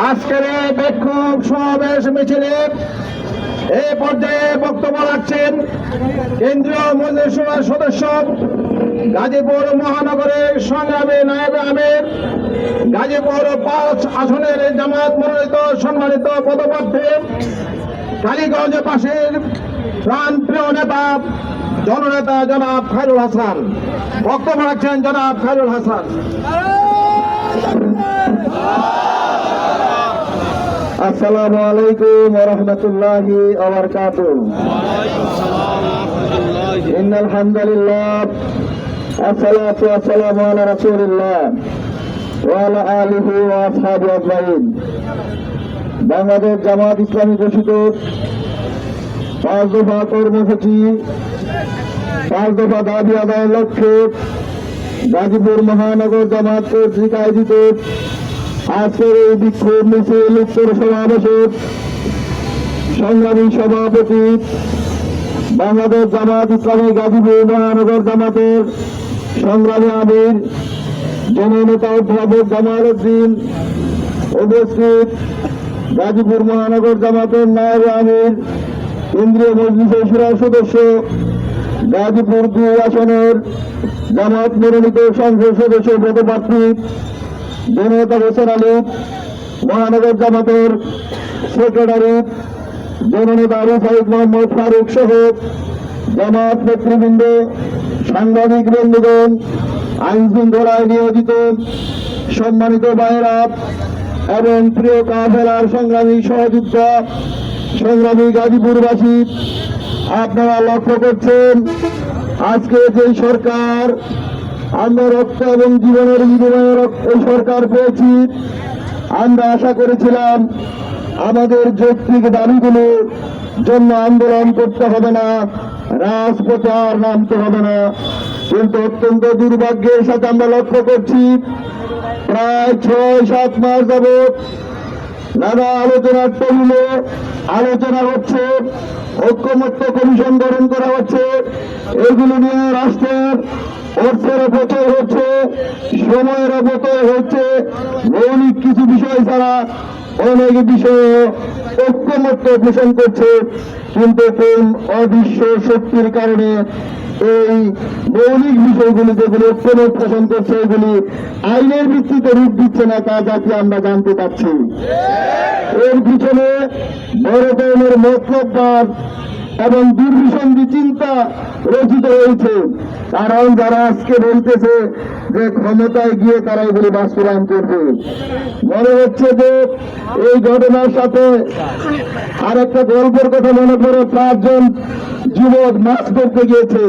আজকের এই বিক্ষোভ সমাবেশ মিছিলে এই পর্যায়ে বক্তব্য রাখছেন কেন্দ্রীয় মজলিস সভার সদস্য, গাজীপুর মহানগরের সংগ্রামী নায়েব আমির, গাজীপুর 5 আসনের জামায়াত মনোনীত সম্মানিত পদপ্রার্থী, কালীগঞ্জ পাশের প্রাণপ্রিয় নেতা জননেতা জনাব খায়রুল হাসান। বক্তব্য রাখছেন জনাব খায়রুল হাসান। আসসালামু আলাইকুম ওয়া রাহমাতুল্লাহি ওয়া বারাকাতুহু। ইন্নাল হামদালিল্লাহ আসসালাতু ওয়াসসালামু আলা রাসূলিল্লাহ ওয়া আলা আলিহি ওয়া আসহাবিহি আজমাইন। বাংলাদেশ জামায়াত ইসলামী ঘোষিত 5 দফা কর্মসূচি, 5 দফা দাবি আদায়ের লক্ষ্যে গাজীপুর মহানগর জামায়াত কর্তৃক আয়োজিত আজকের এই বিক্ষোভ মিছিল উত্তর সমাবেশের সংগ্রামী সভাপতি, বাংলাদেশ জামায়াত ইসলামী গাজীপুর মহানগর জামাতের সংগ্রামী আমির জননেতা অধ্যাপক জামাল উদ্দিন, উপস্থিত গাজীপুর মহানগর জামাতের নায়েব আমির, কেন্দ্রীয় মজলিসের সুরা সদস্য, গাজীপুর 2 আসনের জামাত মনোনীত সংসদ সদস্য পদপ্রার্থী জননেতা হোসেন আলী, মহানগর জামাতের সেক্রেটারি জননেতা আবু সাইদ মোহাম্মদ ফারুক সহ জামাত নেতৃবৃন্দ, সাংবাদিক বন্ধুগণ, আইন শৃঙ্খলায় নিয়োজিত সম্মানিত ভাইয়েরা এবং প্রিয় কাফেলার সংগ্রামী সহযোদ্ধা, সংগ্রামী গাজীপুরবাসী, আপনারা লক্ষ্য করছেন আজকে যে সরকার আমরা রক্ত এবং জীবনের বিনিময়ে এই সরকার পেয়েছি, আমরা আশা করেছিলাম আমাদের যৌক্তিক দাবিগুলোর জন্য আন্দোলন করতে হবে না, রাজপথে আর নামতে হবে না। কিন্তু অত্যন্ত দুর্ভাগ্যের সাথে আমরা লক্ষ্য করছি প্রায় 6-7 মাস যাবৎ নানা আলোচনার টেবিলে আলোচনা হচ্ছে, ঐক্যমত্য কমিশন গঠন করা হচ্ছে, এগুলো নিয়ে রাষ্ট্রের অর্থের অপচয় হচ্ছে, সময়ের অপচয় হচ্ছে, মৌলিক কিছু বিষয় ছাড়া অনেক বিষয়ে ঐক্যমত্য পোষণ করছে। কিন্তু কোন অদৃশ্য শক্তির কারণে এই মৌলিক বিষয়গুলি যেগুলি ঐক্যমত পোষণ করছে এগুলি আইনের ভিত্তিতে রূপ দিচ্ছে না, তা যাতে আমরা জানতে পারছি। এর পিছনে বড় ধরনের মতলববাদ এবং দুর্বিসন্ধি চিন্তা রচিত হয়েছে। কারণ যারা আজকে বলতেছে যে ক্ষমতায় গিয়ে তারা এগুলি বাস্তবায়ন করবে, মনে হচ্ছে যে এই ঘটনার সাথে আর একটা গল্পের কথা মনে পড়ে, 5 জন যুবক মাছ ধরতে গিয়েছে,